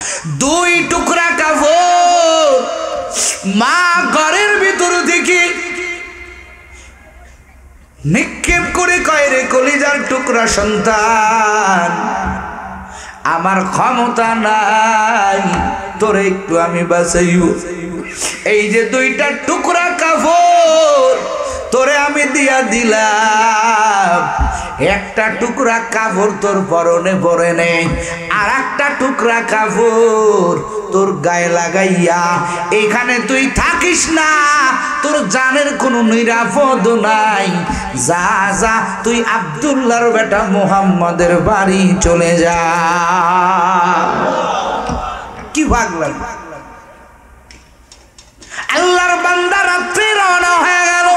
দুই টুকরা কাপড় মা ঘরের ভিতর থেকে নিক্ষেপ করে কয়, রে কলিজার টুকরা সন্তান, আমার ক্ষমতা নাই, তোরে একটু আমি বাঁচাইব। এই যে দুইটা টুকরা কাপড় তোরে আমি দিয়া দিলাম, একটা টুকরা কাপড় তোর পরনে পরে নে, আর একটা টুকরা কাপড় তোর গায়ে লাগাইয়া এখানে তুই থাকিস না, তোর জানের কোনো নিরাপদ নাই। যা যা তুই আব্দুল্লাহর বেটা মুহাম্মাদের বাড়ি চলে যা। কি ভাগলাম, আল্লাহর বান্দা রাত্রে রওনা হয়ে গেল।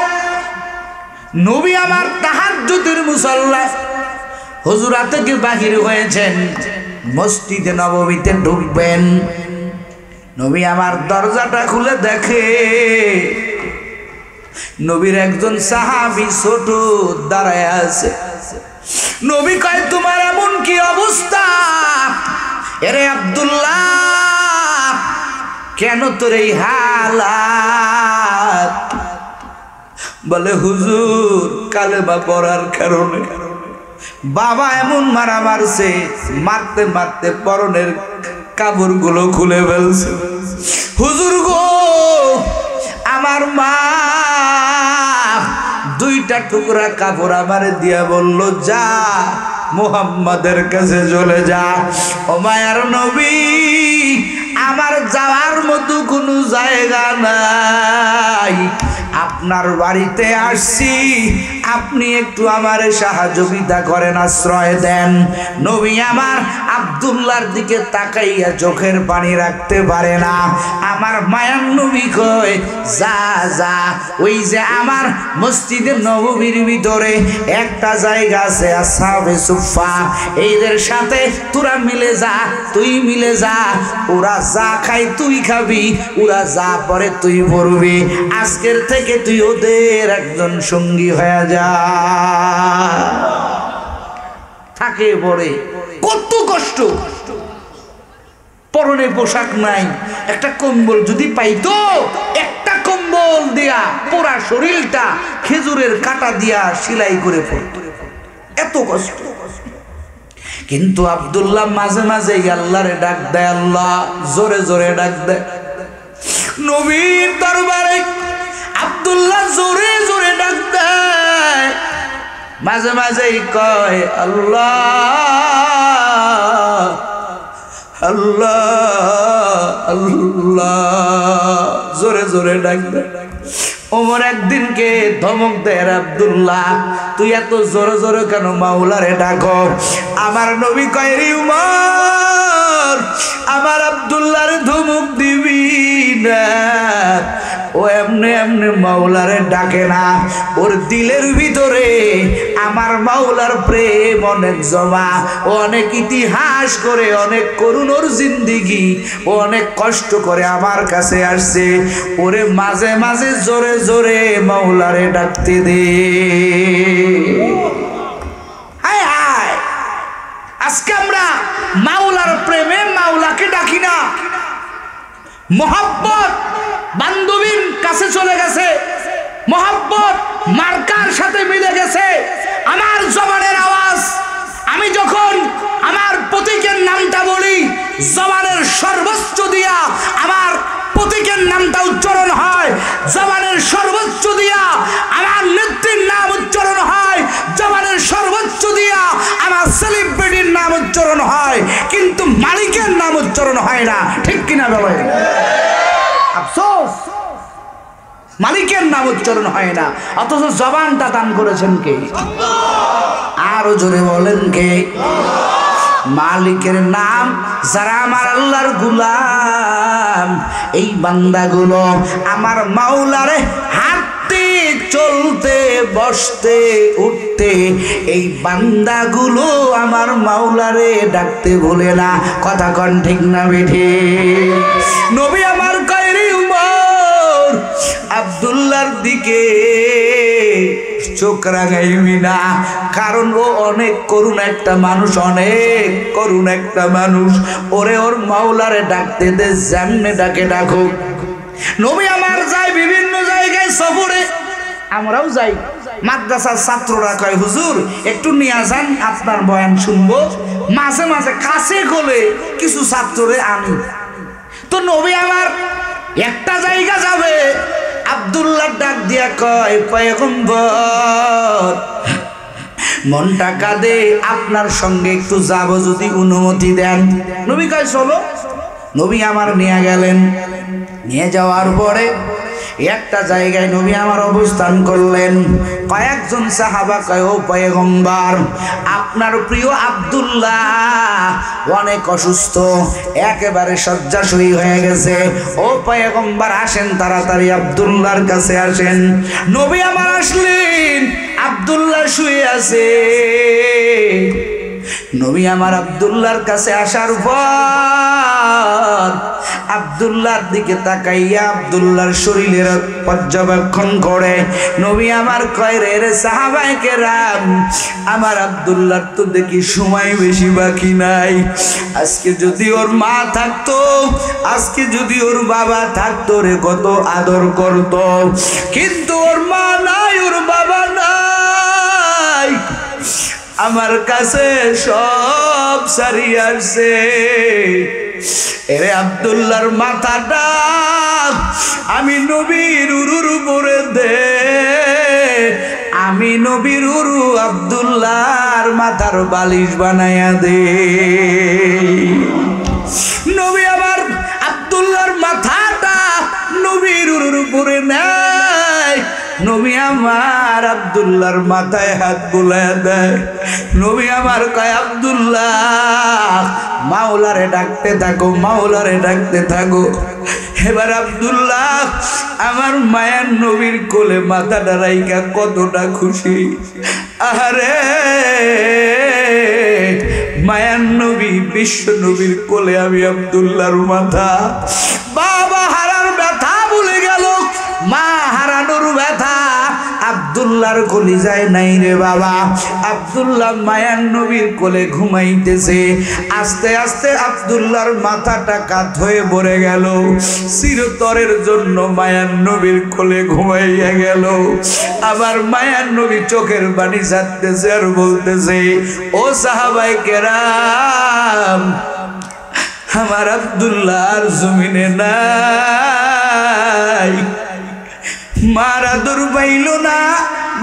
নবী আমার তাহাজ্জুদের মুসাল্লা হুজুরা থেকে বাহির হয়েছেন, মসজিদে নববীতে ঢুকবেন। নবী আমার দরজাটা খুলে দেখে নবীর একজন সাহাবী ছোট দাঁড়ায় আছে। নবী কয়, তোমার এমন কি অবস্থা? এরে আব্দুল্লাহ, কেন তোর এই হালাত? বলে, হুজুর কালেমা পড়ার কারণে বাবা এমন মারা মারছে, মারতে মারতে পরনের কাপড়গুলো খুলে ফেলছে। হুজুর গো, আমার মা দুইটা টুকরা কাপড় আমারে দিয়া বলল, যা মুহাম্মাদের কাছে চলে যা। ও মায়ার নবী, আমার যাওয়ার মতো কোনো জায়গা নাই, আপনার বাড়িতে আসছি, আপনি একটু আমার সহযোগিতা করেন, আশ্রয় দেন। নবী আমার আব্দুল্লাহর দিকে তাকাইয়া চোখের পানি রাখতে পারে না। আমার মায়ার নবী কয়, যা যা, ওই যে আমার মসজিদে নববীর ভিতরে একটা জায়গা আছে, আসহাবে সুফা, এইদের সাথে তোরা মিলে যা, তুই মিলে যা, ওরা যা খায় তুই খাবি, ওরা যা পরে তুই পড়বি, আজকের থেকে তুই ওদের একজন সঙ্গী হয়ে যা। থাকে পরে কত কষ্ট, পরনে পোশাক নাই, একটা কম্বল যদি পাইতো, একটা কম্বল দিয়া পুরা শরীরটা খেজুরের কাটা দিয়া সেলাই করে পড়তো, এত কষ্ট। কিন্তু আব্দুল্লাহ মাঝে মাঝে আল্লাহরে ডাক দেয়, আল্লাহ জোরে জোরে ডাক দেয়। নবীর দরবারে আব্দুল্লাহ জোরে জোরে ডাক দেয়, মাঝে মাঝে কয়, আল্লাহ আল্লাহ আল্লাহ, জোরে জোরে ডাক দেয়। ওমর একদিনকে ধমক দেয়, আব্দুল্লাহ তুই এত জোরে জোরে কেন মাওলারে ডাকো? আমার নবী কয়, রে উমর, আমার আব্দুল্লাহরে ধমক দিবি না, ও এমনি এমনি মাওলারে ডাকে না, ওর দিলের ভিতরে আমার মাওলার প্রেম অনেক জমা, ও অনেক ইতিহাস করে, অনেক করুণ ওর জিন্দিগি, ও অনেক কষ্ট করে আমার কাছে আসছে, ওরে মাঝে মাঝে জোরে জোরে মাওলারে ডাকতে দে। হায় হায়, আজকে আমরা মাওলার প্রেমে মাওলাকে ডাকি না, মোহাব্বত বান্ধবীর কাছে চলে গেছে, মোহাব্বত মার্কার সাথে মিলে গেছে। আমার জবানের আওয়াজ, আমি যখন আমার প্রতীকের নামটা বলি, জবানের সর্বোচ্চ দিয়া আমার প্রতীকের নামটা উচ্চারণ হয়, জবানের সর্বোচ্চ দিয়া আমার নেত্রীর নাম উচ্চারণ হয়, জবানের সর্বোচ্চ দিয়া আমার সেলিব্রিটির নাম উচ্চারণ হয়, কিন্তু মালিকের নাম উচ্চারণ হয় না। ঠিক কিনা বাবা? আফসোস, মালিকের নাম উচ্চারণ হয় না, অথচ জবানটা দান করেছেন কে? আরো জোরে বলেন কে? মালিকের নাম যারা আমার আল্লাহর গোলাম, এই বান্দাগুলো আমার মাওলারে হাঁটতে চলতে বসতে উঠতে, এই বান্দাগুলো আমার মাওলারে ডাকতে ভুলে না। কথা কন ঠিক না বেঠে? নবী আমার কয়, রে উমর, আব্দুল্লাহর দিকে চোখ রাঙাইবি না, কারণ ও অনেক করুণ একটা মানুষ, অনেক করুণ একটা মানুষ। ওরে ওর মাওলারে ডাকতে দে, যেমনে ডাকে ডাকুক। নবী আমার যায় বিভিন্ন জায়গায় সফরে, আমরাও যাই। মাদ্রাসার ছাত্ররা কয় হুজুর একটু নিয়ে যান, আপনার বয়ান শুনবো। মাঝে মাঝে কাছে গলে কিছু ছাত্ররে আনি। তো নবী আমার একটা জায়গা যাবে, আব্দুল্লাহ ডাক দিয়া কয় পয়গম্বর মনটা কাঁদে, আপনার সঙ্গে একটু যাব, যদি অনুমতি দেন। নবী কয় চলো। নবী আমার নিয়ে গেলেন। নিয়ে যাওয়ার পরে একটা জায়গায় নবী আমার অবস্থান করলেন। কয়েকজন সাহাবা কয় ও পয়গম্বর আপনার প্রিয় আব্দুল্লাহ অনেক অসুস্থ, একেবারে শয্যাশয়ী হয়ে গেছে। ও পয়গম্বর আসেন, তাড়াতাড়ি আব্দুল্লাহর কাছে আসেন। নবী আমার আসলেন, আব্দুল্লাহ শুয়ে আছে। নবী আমার আব্দুল্লাহর কাছে আসার পর আব্দুল্লাহর দিকে তাকাইয়া আব্দুল্লাহর শরীরের পর্যবেক্ষণ করে নবী আমার কয় রে সাহাবায়ে কেরাম, আমার আব্দুল্লাহর তো দেখি সময় বেশি বাকি নাই। আজকে যদি ওর মা থাকতো, আজকে যদি ওর বাবা থাকতো রে কত আদর করত, কিন্তু ওর মা নাই, ওর বাবা নাই, আমার কাছে সব সারিয়ে আসছে। এরে আব্দুল্লাহর মাথাটা আমি নবীর উরুর উপরে দে, আমি নবীর উরু আব্দুল্লাহর মাথার বালিশ বানাইয়া দে। নবী আমার আব্দুল্লাহর মাথাটা নবীর উরুর উপরে নেয়। নবী আমার আব্দুল্লাহর মাথায় হাত বুলায় দেয়। নবী আমার কয় আব্দুল্লাহ মাওলারে ডাকতে থাকো, মাওলারে ডাকতে থাকো। এবার আব্দুল্লাহ আমার মায়ার নবীর কোলে মাথাটা রাইখা কতটা খুশি। আরে মায়ার নবী বিশ্ব নবীর কোলে আমি আব্দুল্লাহর মাথা। বাবা হারার ব্যথা ভুলে গেল, মা হারানোর ব্যথা আব্দুল্লাহর কলিজায় নাই রে বাবা। আব্দুল্লাহ মায়ার নবীর কোলে ঘুমাইতেছে। আস্তে আস্তে আব্দুল্লাহর মাথাটা কাত হয়ে পড়ে গেল, চিরতরের জন্য মায়ার নবীর কোলে ঘুমাইয়া গেল। আবার মায়ার নবী চোখের পানি ছাড়তেছে আর বলতেছে ও সাহাবায়ে কেরাম, আমার আব্দুল্লাহ আর জমিনে নাই। মার আদর পাইল না,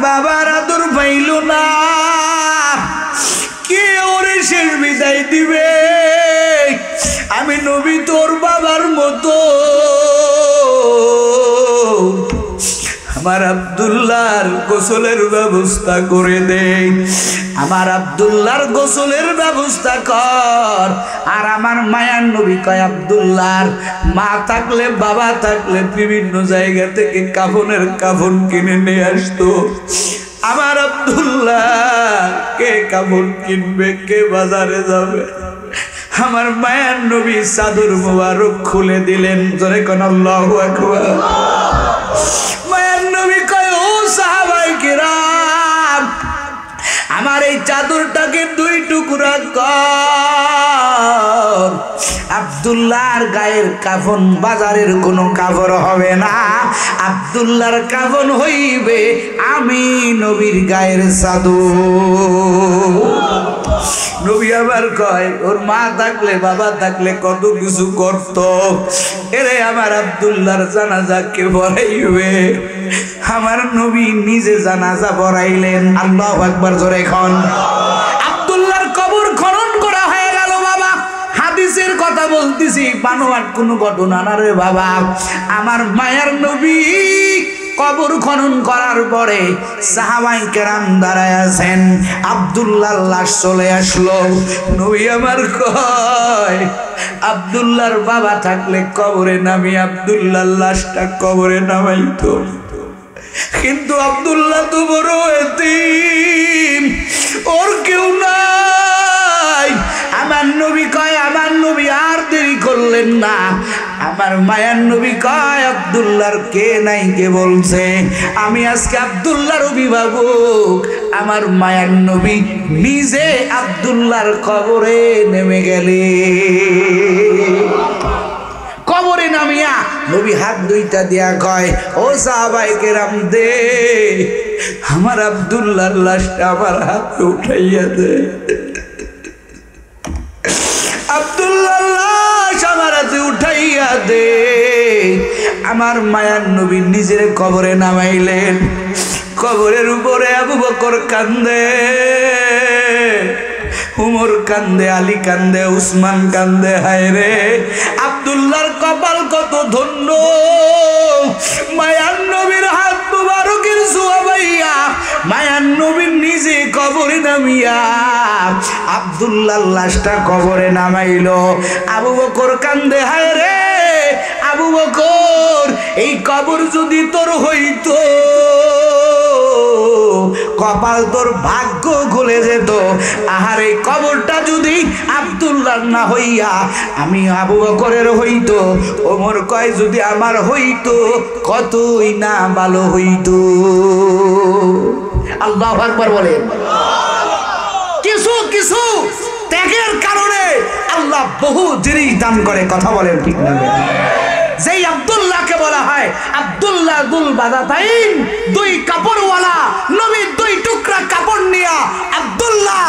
বাবার আদর পাইল না, কে ওরে শেষ বিদায় দিবে? আমি নবী তোর বাবার মতো। আমার আব্দুল্লাহর গোসলের ব্যবস্থা করে দে, আমার আব্দুল্লাহর গোসলের ব্যবস্থা কর। আর আমার মায়ার নবী কয় আব্দুল্লাহর মা থাকলে বাবা থাকলে বিভিন্ন জায়গা থেকে কাফনের কাফন কিনে নিয়ে আসতো। আমার আব্দুল্লাহ কে কাফন কিনবে, কে বাজারে যাবে? আমার মায়ার নবী চাদর মোবারক খুলে দিলেন। জোরে কোন আল্লাহু আকবার। মায়ার নবী কয় ও সাহাবায়ে কেরাম, আমার এই চাদরটাকে দুই টুকরা কর। আব্দুল্লাহর গায়ের কাফন বাজারের কোনো কাপড় হবে না, আব্দুল্লাহর কাফন হইবে আমি নবীর গায়ের চাদর। নবী আবার কয় ওর মা থাকলে বাবা থাকলে কত কিছু করত। এরে আমার আব্দুল্লাহর জানাজা কে পড়াইবে? আমার নবী নিজে জানাজা পড়াইলেন। আল্লাহু আকবার জোরে এখন। আব্দুল্লাহর কবর খনন করা হয়ে গেল বাবা। হাদিসের কথা বলতেছি, বানোয়াট কোনো ঘটনা না রে বাবা। আমার মায়ার নবী কবর খনন করার পরে সাহাবায়ে কেরাম দাঁড়ায় আছেন। আব্দুল্লাহর লাশ চলে আসলো। নবী আমার কয় আব্দুল্লাহর বাবা থাকলে কবরে নামি আব্দুল্লাহর লাশটা কবরে নামাইতো, কিন্তু আব্দুল্লাহ তো বড় এতিম, ওর কেউ নাই। আমার নবী কয় আমার নবী আর দেরি করলেন না, আমার মায়ার নবী কয় আব্দুল্লাহর কে নাই কে বলছে আমি আজকে আব্দুল্লাহর অভিভাবক। আমার মায়ার নবী নিজে আব্দুল্লাহর কবরে নেমে গেলে, কবরে নামিয়া নবী হাত দুইটা দিয়া কয় ও সাহাবায়ে কেরাম দে আমার আব্দুল্লাহর লাশটা আমার হাতে উঠাইয়া দে। আব্দুল্লাহর লাশ আমার হাতে উঠাইয়া দে। আমার মায়ার নবী নিজের কবরে নামাইলেন। কবরের উপরে আবু বকর কান্দে, উমর কান্দে, আলী কান্দে, উসমান কান্দে। হায় রে আব্দুল্লাহর কপাল কত ধন্য, মায়ার নবীর হাত মুবারকের ছোঁয়া পাইয়া মায়ার নবীর নিজে কবরে নামিয়া আব্দুল্লাহর লাশটা কবরে নামাইলো। আবু বকর কান্দে, হায় রে আবু বকর এই কবর যদি তোর হইতো কপাল তোর ভাগ্য খুলে যেত। আহার এই কবরটা যদি আব্দুল্লাহর না হইয়া আমি আবু বকরের হইতো, ওমর কয় যদি আমার হইতো কতই না ভালো হইতো। আল্লাহু আকবার বলেন। কিছু কিছু ত্যাগের কারণে আল্লাহ বহু জিনিস দান করে, কথা বলেন ঠিক না? যেই আব্দুল্লাহকে বলা হয় আব্দুল্লাহ দুল বাদাতাইন, দুই কাপড়ওয়ালা নবীর দুই টুকরা কাপড় নিয়া আব্দুল্লাহ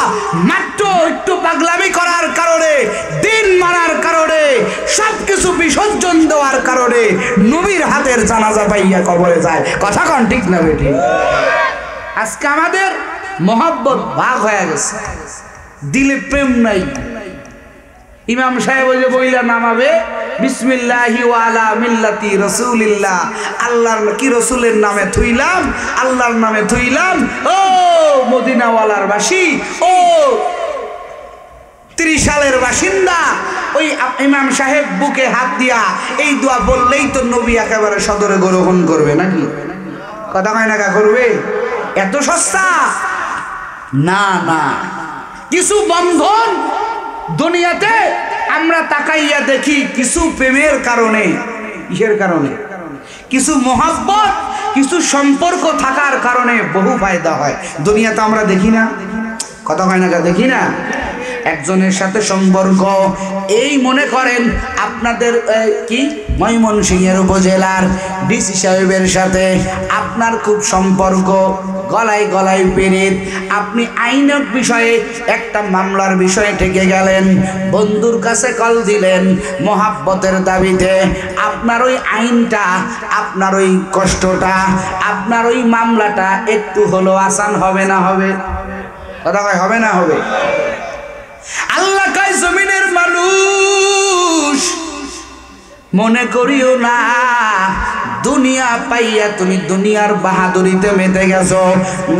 মাত্র একটু পাগলামি করার কারণে, দিন মানার কারণে, সবকিছু বিসর্জন দেওয়ার কারণে নবীর হাতের জানাজা পাইয়া কবরে যায়। কথা কন ঠিক না বেটি? আজকে আমাদের মহব্বত ভাগ হয়ে গেছে, দিলে প্রেম নাই। ইমাম সাহেব ওই যে বইলা নামাবে বিসমিল্লাহি ওয়া আলা মিল্লাতি রাসূলিল্লাহ, আল্লাহর কি রাসূলের নামে থুইলাম, আল্লাহর নামে থুইলাম। ও মদিনাওয়ালার বাসী, ও ত্রিশালের বাসিন্দা, ওই ইমাম সাহেব বুকে হাত দিয়া এই দোয়া বললেই তো নবী একেবারে সদরে গ্রহণ করবে নাকি? কথা কয় না? করবে? এত সস্তা না। না, কিছু বন্ধন দুনিয়াতে আমরা তাকাইয়া দেখি, কিছু প্রেমের কারণে, কিসের কারণে? কিছু মহব্বত, কিছু সম্পর্ক থাকার কারণে বহু ফায়দা হয়। দুনিয়াতে আমরা দেখি না, কথা হয় না? দেখি না? একজনের সাথে সম্পর্ক, এই মনে করেন আপনাদের কি ময়মনসিংহের উপজেলার ডিসি সাহেবের সাথে আপনার খুব সম্পর্ক, গলায় গলায় পেরেত, আপনি আইনের বিষয়ে একটা মামলার বিষয়ে ঠেকে গেলেন, বন্ধুর কাছে কল দিলেন মহাব্বতের দাবিতে, আপনার ওই আইনটা, আপনার ওই কষ্টটা, আপনার ওই মামলাটা একটু হলো আসান হবে না? হবে? কথা কয় হবে না? হবে। আল্লাহ কয় জমিনের মানুষ মনে করিও না দুনিয়া পাইয়া তুমি দুনিয়ার বাহাদুরিতে মেতে গেছো।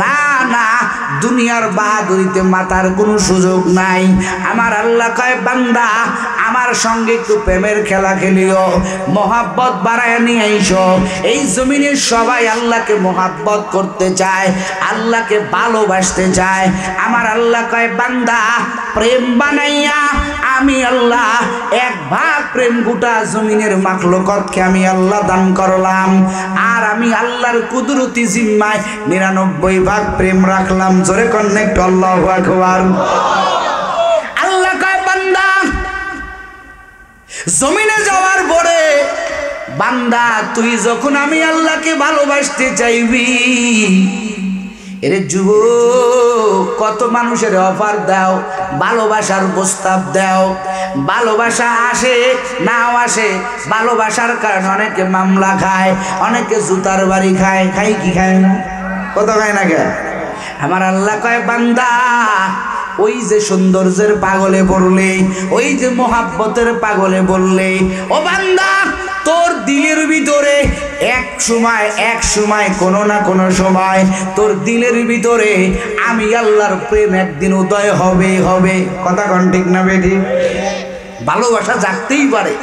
না না, দুনিয়ার বাহাদুরিতে মাতার কোনো সুযোগ নাই। আমার আল্লাহ কয় বান্দা আমার সঙ্গে একটু প্রেমের খেলা খেলিও, মহাব্বত বাড়ায় নিয়ে আইসো। এই জমিনের সবাই আল্লাহকে মহাব্বত করতে চায়, আল্লাহকে ভালোবাসতে চায়। আমার আল্লাহ কয় বান্দা প্রেম বানাইয়া আমি আল্লাহ এক ভাগ প্রেম গোটা জমিনের মাখলুকাতকে আমি আল্লাহ দান করলাম, আর আমি আল্লাহর কুদরতি জিম্মায় 99 ভাগ প্রেম রাখলাম। জোরে কন্নেক্ট আল্লাহু আকবার। আল্লাহ কয় বান্দা জমিনে যাওয়ার পরে বান্দা তুই যখন আমি আল্লাহকে ভালোবাসতে চাইবি, এরে যুবক কত মানুষের অফার দাও, ভালোবাসার প্রস্তাব দাও, ভালোবাসা আসে নাও আসে, ভালোবাসার কারণে অনেকে মামলা খায়, অনেকে জুতার বাড়ি খায়। খাই কি খায় না? কত খায় না? কে? আমার আল্লাহ কয় বান্দা ওই যে সৌন্দর্যের পাগলে পড়লে, ওই যে মোহাব্বতের পাগলে বললে, ও বান্দা তোর দিলের ভিতরে এক সময় কোনো না কোনো সময় তোর দিলের ভিতরে আমি আল্লাহর প্রেম একদিন উদয় হবে। কথা কোন ঠিক না বেঠি? ভালোবাসা জাগতেই পারে।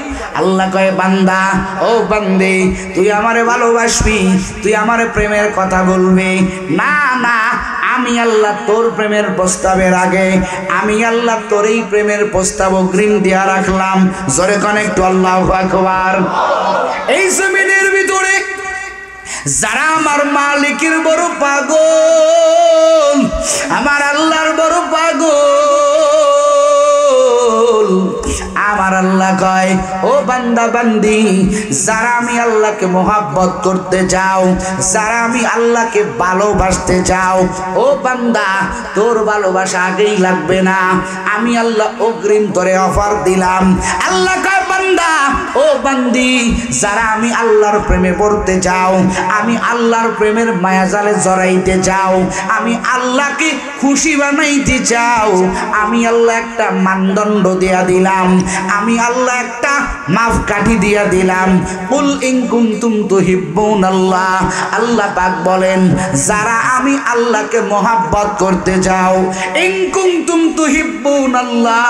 আল্লাহ কয় বান্দা ও বান্দে তুই আমারে ভালোবাসবি, তুই আমারে প্রেমের কথা বলবি। না না, আমি আল্লাহ তোর প্রেমের প্রস্তাবের আগে আমি আল্লাহ তোর এই প্রেমের প্রস্তাব অগ্রিম দিয়া রাখলাম। জোরে কোন একটু আল্লাহু আকবার। এই জমিনের ভিতরে যারা আমার মালিকের বড় পাগল, আমার আল্লাহর বড় পাগল, আমার আল্লাহ কয় ও বান্দা বান্দি, যারা আমি আল্লাহকে মোহাব্বত করতে চাও, যারা আমি আল্লাহকে ভালোবাসতে চাও, ও বান্দা তোর ভালোবাসা আগেই লাগবে না, আমি আল্লাহ অগ্রিম তোরে অফার দিলাম। আল্লাহ কয় বান্দা ও বান্দি, যারা আমি আল্লাহর প্রেমে পড়তে চাও, আমি আল্লাহর প্রেমের মায়াজালে জড়াইতে চাও, আমি আল্লাহকে খুশি বানাইতে চাও, আমি আল্লাহ একটা মানদণ্ড দিয়া দিলাম, আমি আল্লাহ একটা মাপকাঠি দিয়া দিলাম। কুল ইন কুনতুম তুহিব্বুনাল্লাহ, আল্লাহ পাক বলেন যারা আমি আল্লাহকে মোহাব্বত করতে চাও, ইন কুনতুম তুহিব্বুনাল্লাহ,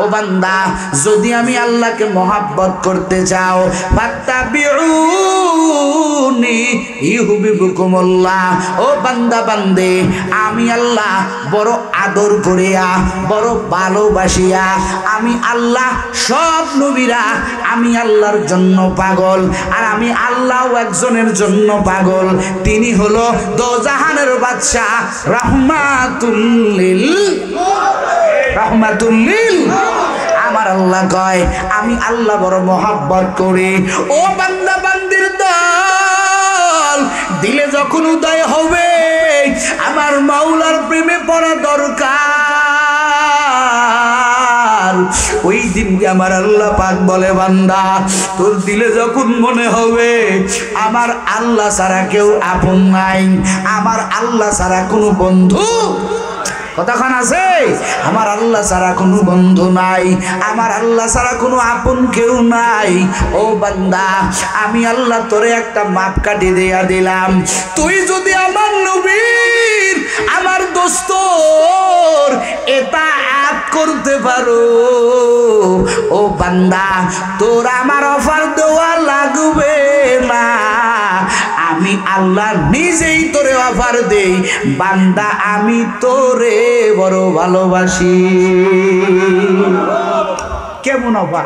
ও বান্দা যদি আমি আল্লাহকে মোহাব্বত করতে চাও, ফাত্তাবিউনি ইউহিব্বুকুমুল্লাহ, ও বান্দা বান্দে আমি আল্লাহ বড় আদর করিয়া বড় ভালোবাসিয়া আমি আল্লাহ সব নবীরা আমি আল্লাহর জন্য পাগল, আর আমি আল্লাহ একজনের জন্য পাগল, তিনি হলো দোজাহানের বাদশা রাহমাতুল লিল আমার আল্লাহ কয় আমি আল্লাহ বড় মোহাব্বত করি। ও বান্দা বান্দির দল, দিলে যখন উদয় হবে আমার মাওলার প্রেমে পড়া দরকার। ওই দিনকে আমার আল্লাহ পাক বলে বান্দা তোর দিলে যখন মনে হবে আমার আল্লাহ ছাড়া কেউ আপন নাই, আমার আল্লাহ ছাড়া কোনো বন্ধু কতক্ষণ আছে, আমার আল্লাহ ছাড়া কোনো বন্ধু নাই, আমার আল্লাহ ছাড়া কোনো আপন কেউ নাই, ও বান্দা আমি আল্লাহ তোরে একটা মাপকাঠি দিয়া দিলাম। তুই যদি আমার নবীর আমার দোস্তর ইতাআত করতে পারো, ও বান্দা তোর আমার অফার দেওয়া লাগবে না, আমি আল্লাহ নিজেই তোরে অফার দেই। বান্দা আমি তোরে বড় ভালোবাসি। কেমন অফার?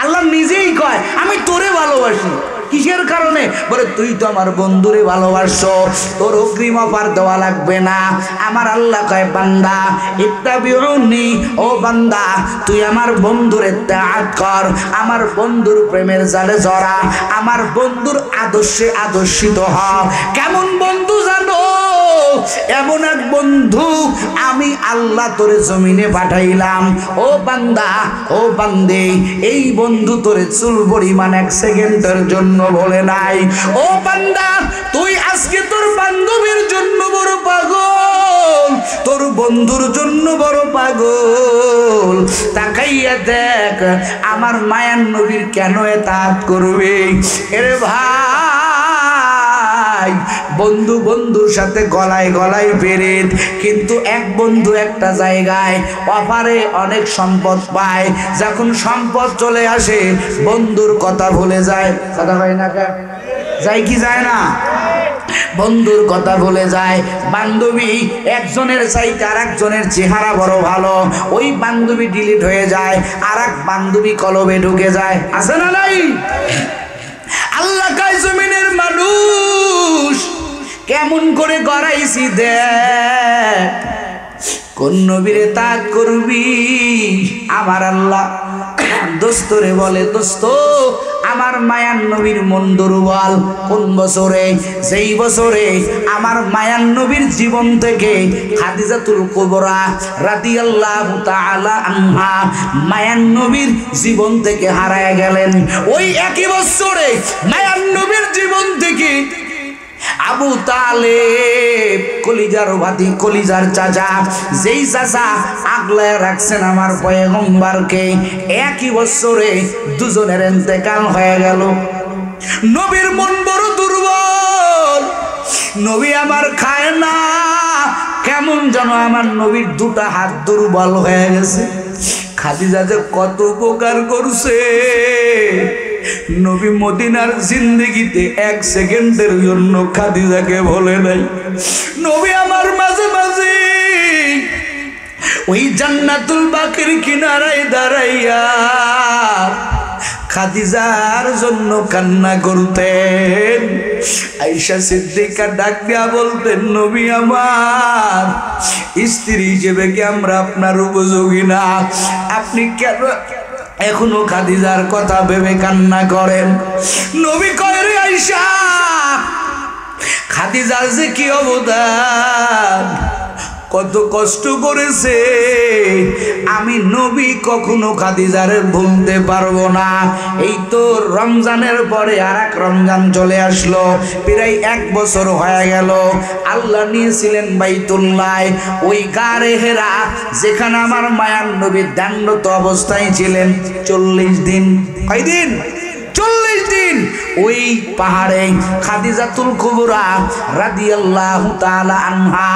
আল্লাহ নিজেই কয় আমি তোরে ভালোবাসি। কিসের কারণে? বলে তুই তো আমার বন্ধুরে ভালোবাসো, তোর অগ্রিম অফার দেওয়া লাগবে না। আমার আল্লাহ কয় বান্দা ইত্তাবিউনি, ও বান্দা তুই আমার বন্ধুরে ইত্তাআত কর, আমার বন্ধুর প্রেমের জালে জড়া, আমার বন্ধুর আদর্শে আদর্শিত হ। কেমন বন্ধু জানো? এমন এক বন্ধু আমি আল্লাহ তোরে জমিনে পাঠাইলাম। ও বান্দা ও বান্দে, এই বন্ধু তোরে চুল পরিমাণ এক সেকেন্ডের জন্য বলে নাই। ও বান্দা তুই আজকে তোর বান্ধবীর জন্য বড় পাগল, তোর বন্ধুর জন্য বড় পাগল। তাকাইয়া দেখ আমার মায়ার নবীর কেন ইতাআত করবে। এরে ভাই, বন্ধু বন্ধুর সাথে গলায় গলায় পেরেদ, কিন্তু এক বন্ধু একটা জায়গায় অফারে অনেক সম্পদ পায়, যখন সম্পদ চলে আসে বন্ধুর কথা ভুলে যায়। কথা হয় না? যায় কি যায় না? বন্ধুর কথা ভুলে যায়। বান্ধবী একজনের চাইতে আর একজনের চেহারা বড় ভালো, ওই বান্ধবী ডিলিট হয়ে যায়, আর এক বান্ধবী কলবে ঢুকে যায়। আছে না নাই? আল্লাহ কয় জমিনের মানুষ কেমন করে গড়াইছি দেখ, কোন নবীরে ইতাআত করবি। আমার আল্লাহ দোস্তরে বলে দোস্ত আমার মায়ার নবীর মন দুর্বল। কোন বছরে? যেই বছরে আমার মায়ার নবীর জীবন থেকে খাদিজাতুল কুবরা রাদিয়াল্লাহু তাআলা আনহা মায়ার নবীর জীবন থেকে হারায় গেলেন, ওই একই বছরে মায়ার নবীর জীবন থেকে আবু তালেব কলিজার ভাতি কলিজার চাচা, যেই চাচা আগলায় রাখছেন আমার পয়গম্বরকে, একই বছরে দুজনের ইন্তেকাল হয়ে গেল। নবীর মন বড় দুর্বল, নবী আমার খায় না, কেমন যেন আমার নবীর দুটা হাত দুর্বল হয়ে গেছে। খাদিজা যে কত উপকার করছে, নবী মদিনার জিন্দেগিতে এক সেকেন্ডের জন্য খাদিজাকে বলে নাই। নবী আমার মাঝে মাঝে ওই জান্নাতুল বাকির কিনারায় দাঁড়াইয়া খাদিজার জন্য কান্না করতেন। আয়েশা সিদ্দিকা ডাক দিয়া বলতেন, নবী আমার, স্ত্রী হিসেবে কি আমরা আপনার উপযোগী না? আপনি কেন এখনো খাদিজার কথা ভেবে কান্না করেন? নবী কয়, রে আয়েশা, খাদিজার যে কি অবদান, কত কষ্ট করেছে, আমি নবী কখনো খাদিজারে ভুলতে পারবো না। এই তো রমজানের পরে আর এক রমজান চলে আসলো, প্রায় 1 বছর হয়ে গেল। আল্লাহ নিয়েছিলেন বাইতুল্লাহ, ওই গারে হেরা, যেখানে আমার মায়ার নবী দাণ্ডত অবস্থায় ছিলেন 40 দিন। কয়দিন? 40 দিন। ওই পাহাড়ে খাদিজাতুল কুবরা রাদিয়াল্লাহু তাআলা আনহা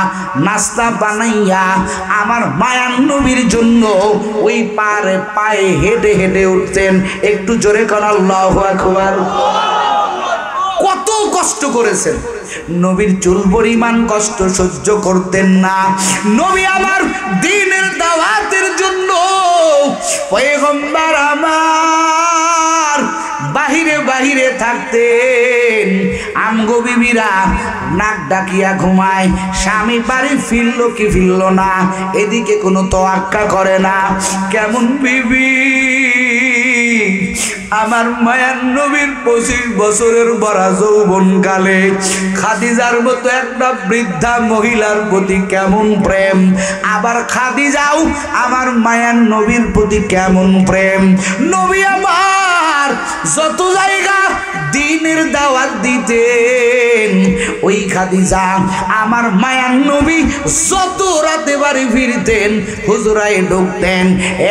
নাস্তা বানাইয়া আমার মায়ার নবীর জন্য ওই পাহাড়ে পায়ে হেঁটে হেঁটে উঠতেন। একটু জোরে কোন আল্লাহু আকবার। কত কষ্ট করেছেন, নবীর চুল পরিমাণ কষ্ট সহ্য করতেন না। নবী আমার দ্বীনের দাওয়াতের জন্য পয়গম্বর আমার বাহিরে বাহিরে থাকতেন। আমগো বিবিরা নাক ডাকিয়া ঘুমায়, স্বামী বাড়ি ফিরলো কি ফিরলো না এদিকে কোনো তোয়াক্কা করে না। কেমন বিবি আমার মায়ার নবীর 25 বছরের বড় যৌবনকালে খাদিজার মতো একটা বৃদ্ধা মহিলার প্রতি কেমন প্রেম, আবার খাদিজাও আমার মায়ার নবীর প্রতি কেমন প্রেম। নবী আমার যত জায়গা দ্বীনের দাওয়াত দিতেন, ওই খাদিজা আমার মায়ার নবী যত রাতে বাড়ি ফিরতেন হুজুরায় ঢুকতেন,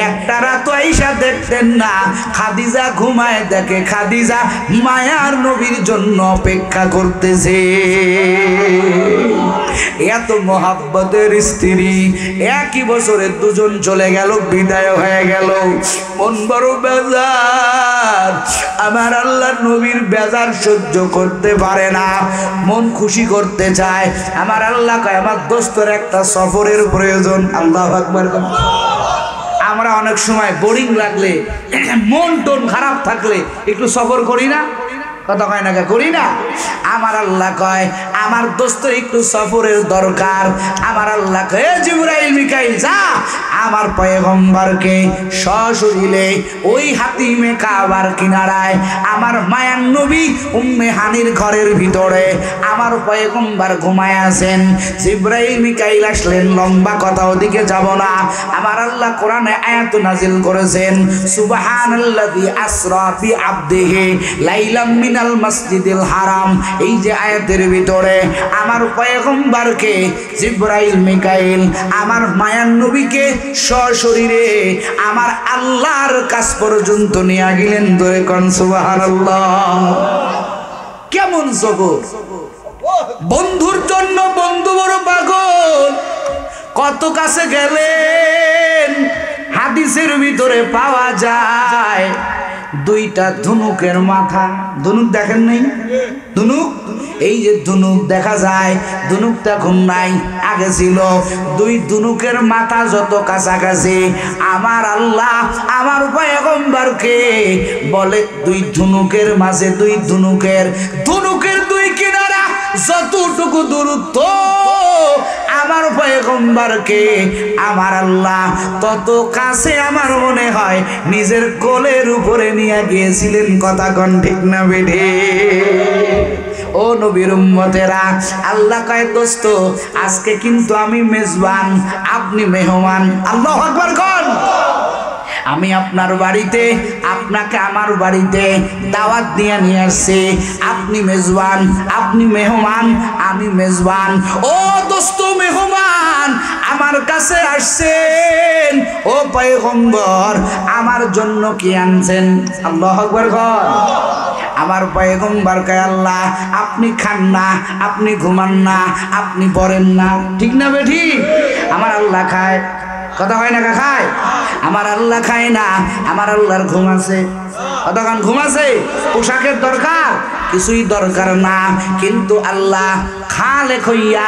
একটা রাত আয়েশা দেখতেন না। খাদিজা ঘুমায়, দেখে খাদিজা মায়ার নবীর জন্য অপেক্ষা করতেছে। এত মহাব্বতের স্ত্রী, 1 বছরে দুজন চলে গেল, বিদায় হয়ে গেল। মন বড় বেজার, আমার আল্লাহ নবীর বেজার সহ্য করতে পারে না, মন খুশি করতে চায়। আমার আল্লাহ কয়, আমার দোস্তর একটা সফরের প্রয়োজন। আল্লাহু আকবার। আমরা অনেক সময় বোরিং লাগলে, মন টন খারাপ থাকলে একটু সফর করি না? কথা কয় না, করি না? আমার আল্লাহ কয়, আমার দোস্ত একটু সফরের দরকার। আমার আল্লাহ কয়, জিবরাইল মিকাইল যা আমার পয়গম্বরকে সশরীরে ওই হাতিমে কাবার কিনারায় আমার মায়ার নবী উম্মে হানির ঘরের ভিতরে আমার পয়গম্বর ঘুমায় আছেন। জিবরাইল মিকাইল আসলেন, লম্বা কথা ওদিকে যাব না। আমার আল্লাহ কোরআনে আয়াত নাজিল করেছেন, সুবহানাল্লাযী আসরা বিআবদিহি লাইলাম মিনাল মসজিদিল হারাম। এই যে আয়াতের ভিতরে আমার পয়গম্বরকে জিবরাইল মিকাইল আমার মায়ার নবীকে সশরীরে আমার আল্লাহর কাছ পর্যন্ত নিয়ে গেলেন। ধরে কোন সুবহানাল্লাহ। কেমন সবর! বন্ধুর জন্য বন্ধু বড় পাগল, কত কাছে গেলেন। হাদিসের ভিতরে পাওয়া যায় 2টা ধনুকের মাথা। ধনুক দেখেন নাই? ধনুক, এই যে ধনুক দেখা যায়, ধনুকটা এখন নাই, আগে ছিল। 2 ধনুকের মাথা যত কাছাকাছি আমার আল্লাহ আমার পয়গম্বরকে বলে, 2 ধনুকের মাঝে 2 ধনুকের 2 কিনারা যতটুকু দূরত্ব আমার পয়গম্বরকে আমার আল্লাহ তত কাছে আমার মনে হয় নিজের কোলের উপরে নিয়ে গিয়েছিলেন। কথা কোন ঠিক না বেঠে? ও নবীর উম্মতেরা, আল্লাহ কয়, দোস্ত আজকে কিন্তু আমি মেজবান, আপনি মেহমান। আল্লাহু আকবার কোন। আমি আপনার বাড়িতে, আপনাকে আমার বাড়িতে দাওয়াত দিয়ে নিয়ে আসছি। আপনি মেজবান, আপনি মেহমান, আমি মেজবান। ও দোস্ত মেহমান আমার কাছে আসছেন, ও পয়গম্বর আমার জন্য কি আনছেন? আল্লাহু আকবার কোন। আমার পয়গম্বর কয়, আল্লাহ আপনি খান না, আপনি ঘুমান না, আপনি পড়েন না, ঠিক না বেঠি? আমার আল্লাহ খায়। কথা হয় না? খায়? আমার আল্লাহ খায় না, আমার আল্লাহর ঘুম আছে। কতক্ষণ ঘুম আছে? পোশাকের দরকার কিছুই দরকার না, কিন্তু আল্লাহ খালেক হইয়া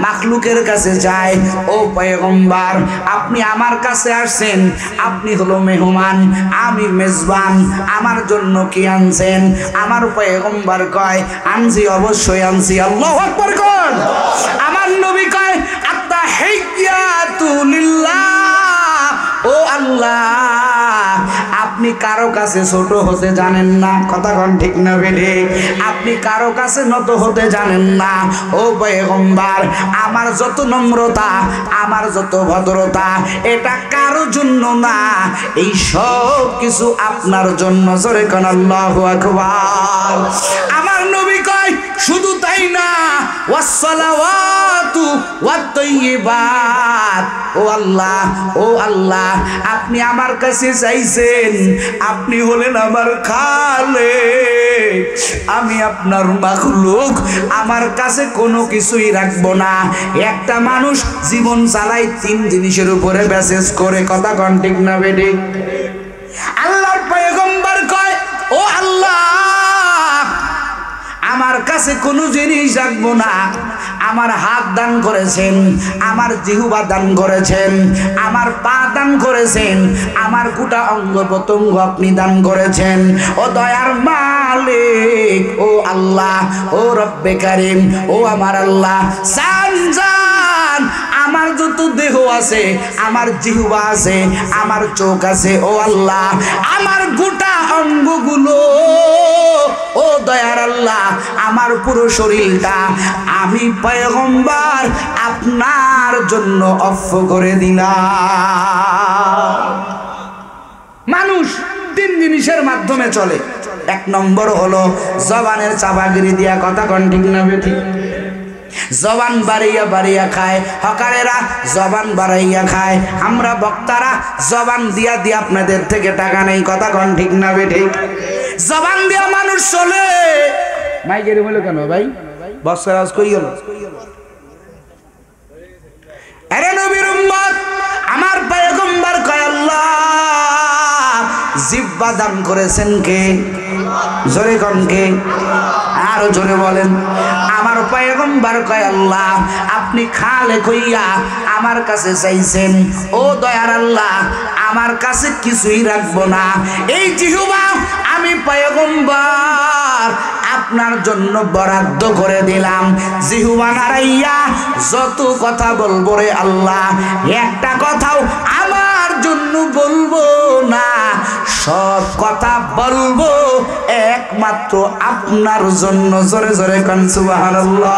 মাখলুকের কাছে যায়, ও পয়গম্বর আপনি আমার কাছে আসছেন, আপনি হলো মেহমান, আমি মেজবান, আমার জন্য কি আনছেন? আমার পয়গম্বর কয় আনছি, অবশ্যই আনছি। আল্লাহু আকবার কোন। আমার নবী কয় আত্তাহিয়াতু লিল্লাহ, ও আল্লাহ আপনি কারো কাছে ছোট হতে জানেন না, কথা কোন ঠিক না বেঠে? আপনি কারো কাছে নত হতে জানেন না। ও পয়গম্বর আমার যত নম্রতা, আমার যত ভদ্রতা, এটা কারো জন্য না, এই সব কিছু আপনার জন্য। জোরে কোন আল্লাহু আকবার। আমার নবী কয় শুধু তাই না, ওয়াসসালাওয়াতু ওয়াত-তাইয়্যিবাত, ও আল্লাহ, ও আল্লাহ আপনি আমার কাছে চাইছেন, আপনি হলেন আমার খালেক, আমি আপনার মাখলুক, আমার কাছে কোনো কিছুই রাখবো না। একটা মানুষ জীবন চালায় তিন জিনিসের উপরে মেসেজ করে, কথা কোন ঠিক না বেঠি? আল্লাহর পয়গম্বর কয় ও আল্লাহ আমার কাছে কোনো জিনিস রাখবো না। আমার হাত দান করেছেন, আমার জিহ্বা দান করেছেন, আমার পা দান করেছেন, আমার গোটা অঙ্গ প্রত্যঙ্গ আপনি দান করেছেন। ও দয়ার মালিক, ও আল্লাহ, ও রব্বে কারিম, ও আমার আল্লাহ, জান আমার যত দেহ আছে, আমার জিহ্বা আছে, আমার চোখ আছে, ও আল্লাহ আমার গোটা অঙ্গগুলো, ও দয়ার আল্লাহ আমার পুরো শরীরটা আমি পয়গম্বর আপনার জন্য অফ করে দিলাম। মানুষ তিন জিনিসের মাধ্যমে চলে। এক নম্বর হলো জবানের চাপাগিরি দিয়া, কথা কোন ঠিক না বেঠি? জবান বাড়াইয়া বাড়াইয়া খায়, হকারেরা জবান বাড়াইয়া খায়, আমরা বক্তারা জবান দিয়া দিয়া আপনাদের থেকে টাকা নেই, কথা কোন ঠিক না বেঠি? জবান দিয়া মানুষ চলে। মাইকের হলো কেন ভাই? বক্সের আওয়াজ কই গেল? আরে নবীর উম্মত আমার পয়গম্বর কয় আল্লাহ জিহ্বা দান করেছেন কে? জোরে কোন কে? আরো জোরে বলেন। আমার পয়গম্বর কয় আল্লাহ আপনি খালেক হইয়া আমার কাছে চাইছেন, ও দয়ার আল্লাহ আমার কাছে কিছুই রাখবো না। এই জিহ্বা আমি পয়গম্বর আপনার জন্য বরাদ্দ করে দিলাম। জিহ্বা নাড়াইয়া যত কথা বলবো রে আল্লাহ, একটা কথাও আমার জন্য বলবো না, সব কথা বলবো একমাত্র আপনার জন্য। জোরে জোরে কান সুবহানাল্লাহ।